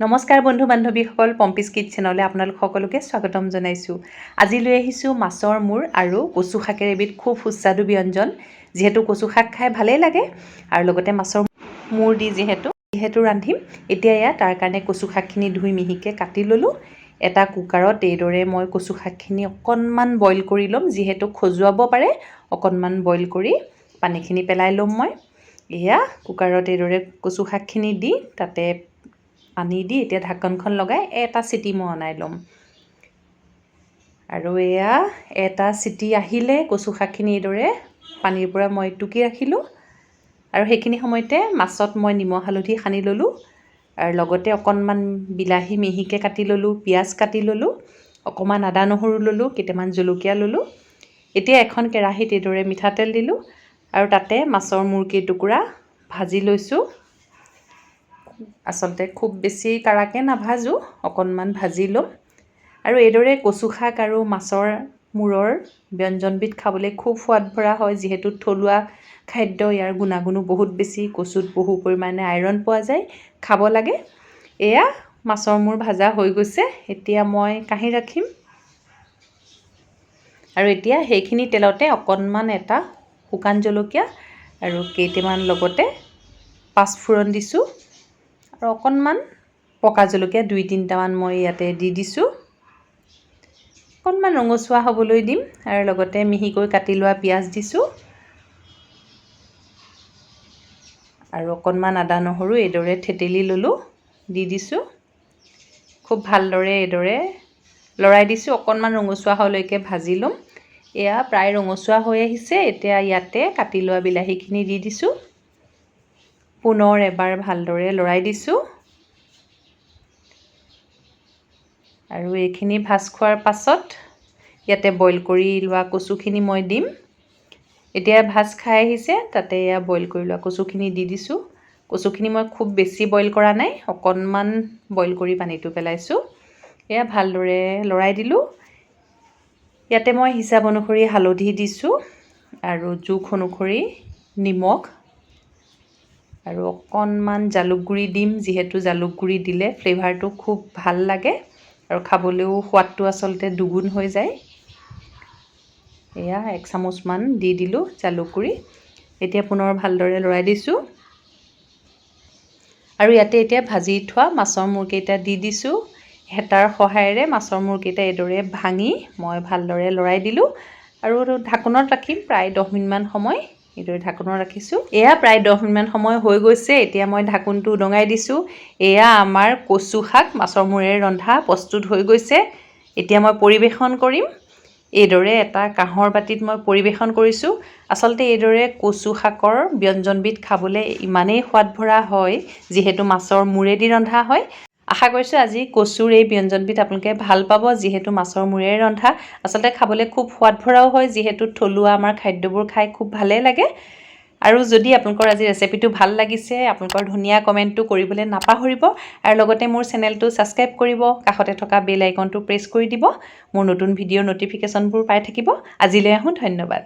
নমস্কাৰ বন্ধু বান্ধৱীসকল, পম্পিজ কিড চেনেললৈ আপোনালোক সকলোকে স্বাগতম জনাইছোঁ। আজি লৈ আহিছোঁ মাছৰ মূৰ আৰু কচু শাকেৰে এবিধ খুব সুস্বাদু ব্যঞ্জন। যিহেতু কচু শাক খাই ভালেই লাগে আৰু লগতে মাছৰ মূৰ দি যিহেতু ৰান্ধিম। এতিয়া তাৰ কাৰণে কচু শাকখিনি ধুই মিহিকৈ কাটি ল'লোঁ। এটা কুকাৰত এইদৰে মই কচু শাকখিনি অকণমান বইল কৰি ল'ম। যিহেতু খজুৱাব পাৰে, অকণমান বইল কৰি পানীখিনি পেলাই ল'ম। মই কুকাৰত এইদৰে কচু শাকখিনি দি তাতে পানী দি এতিয়া ঢাকনখন লগাই এটা চিটি মই অনাই ল'ম। আৰু এটা চিটি আহিলে কচু শাকখিনি এইদৰে পানীৰ পৰা মই টুকি ৰাখিলোঁ। আৰু সেইখিনি সময়তে মাছত মই নিমখ হালধি সানি ল'লোঁ। আৰু লগতে অকণমান বিলাহী মিহিকৈ কাটি ল'লোঁ, পিঁয়াজ কাটি ল'লোঁ, অকণমান আদা নহৰু ল'লোঁ, কেইটামান জলকীয়া ল'লোঁ। এতিয়া এখন কেৰাহীত এইদৰে মিঠাতেল দিলোঁ আৰু তাতে মাছৰ মূৰ কেইটুকুৰা ভাজি লৈছোঁ। আচলতে খুব বেছি কাৰাকৈ নাভাজোঁ, অকণমান ভাজি ল'ম। আৰু এইদৰে কচু শাক আৰু মাছৰ মূৰৰ ব্যঞ্জনবিধ খাবলৈ খুব সোৱাদ ভৰা হয়। যিহেতু থলুৱা খাদ্য, ইয়াৰ গুণাগুণো বহুত বেছি। কচুত বহু পৰিমাণে আইৰণ পোৱা যায়, খাব লাগে। মাছৰ মূৰ ভাজা হৈ গৈছে। এতিয়া মই কাঢ়ি ৰাখিম। আৰু এতিয়া সেইখিনি তেলতে অকণমান এটা শুকান জলকীয়া আৰু কেইটামান লগতে পাঁচফোৰণ দিছোঁ। আৰু অকণমান পকা জলকীয়া 2-3টামান মই ইয়াতে দি দিছোঁ। অকণমান ৰঙচুৱা হ'বলৈ দিম। আৰু লগতে মিহিকৈ কাটি লোৱা পিঁয়াজ দিছোঁ। আৰু অকণমান আদা নহৰু এইদৰে থেতেলি ল'লোঁ, দি দিছোঁ। খুব ভালদৰে এইদৰে লৰাই দিছোঁ। অকণমান ৰঙচুৱা হোৱালৈকে ভাজি ল'ম। প্ৰায় ৰঙচুৱা হৈ আহিছে। এতিয়া ইয়াতে কাটি লোৱা বিলাহীখিনি দি দিছোঁ। পুনৰ এবাৰ ভালদৰে লৰাই দিছোঁ। আৰু এইখিনি ভাজ খোৱাৰ পাছত ইয়াতে বইল কৰি লোৱা কচুখিনি মই দিম। এতিয়া ভাজ খাই আহিছে, তাতে বইল কৰি লোৱা কচুখিনি দি দিছোঁ। কচুখিনি মই খুব বেছি বইল কৰা নাই, অকণমান বইল কৰি পানীটো পেলাইছোঁ। ভালদৰে লৰাই দিলোঁ। ইয়াতে মই হিচাপ অনুসৰি হালধি দিছোঁ আৰু জোখ অনুসৰি নিমখ আৰু অকণমান জালুক গুড়ি দিম। যিহেতু জালুক গুড়ি দিলে ফ্লেভাৰটো খুব ভাল লাগে আৰু খাবলৈও সোৱাদটো আচলতে দুগুণ হৈ যায়। 1 চামুচমান দি দিলোঁ জালুক গুড়ি। এতিয়া পুনৰ ভালদৰে লৰাই দিছোঁ। আৰু ইয়াতে এতিয়া ভাজি থোৱা মাছৰ মূৰকেইটা দি দিছোঁ। হেতাৰ সহায়েৰে মাছৰ মূৰকেইটা এইদৰে ভাঙি মই ভালদৰে লৰাই দিলোঁ। আৰু ঢাকোনত ৰাখিম প্ৰায় 10 মিনিটমান সময়। এইদৰে ঢাকোনত ৰাখিছোঁ। প্ৰায় 10 মিনিটমান সময় হৈ গৈছে। এতিয়া মই ঢাকোনটো উদঙাই দিছোঁ। আমাৰ কচু শাক মাছৰ মূৰেৰে ৰন্ধা প্ৰস্তুত হৈ গৈছে। এতিয়া মই পৰিৱেশন কৰিম। এইদৰে এটা কাঁহৰ বাতিত মই পৰিৱেশন কৰিছোঁ। আচলতে এইদৰে কচু শাকৰ ব্যঞ্জনবিধ খাবলৈ ইমানেই সোৱাদ ভৰা হয়, যিহেতু মাছৰ মূৰেদি ৰন্ধা হয়। আশা কৰিছোঁ আজি কচুৰ এই ব্যঞ্জনবিধ আপোনালোকে ভাল পাব। যিহেতু মাছৰ মূৰেৰে ৰন্ধা, আচলতে খাবলৈ খুব সোৱাদ ভৰাও হয়। যিহেতু থলুৱা আমাৰ খাদ্যবোৰ খাই খুব ভালেই লাগে। আৰু যদি আপোনালোকৰ আজি ৰেচিপিটো ভাল লাগিছে, আপোনালোকৰ ধুনীয়া কমেণ্টটো কৰিবলৈ নাপাহৰিব। আৰু লগতে মোৰ চেনেলটো ছাবস্ক্ৰাইব কৰিব, কাষতে থকা বেল আইকনটো প্ৰেছ কৰি দিব। মোৰ নতুন ভিডিঅ'ৰ ন'টিফিকেশ্যনবোৰ পাই থাকিব। আজিলৈ আহোঁ, ধন্যবাদ।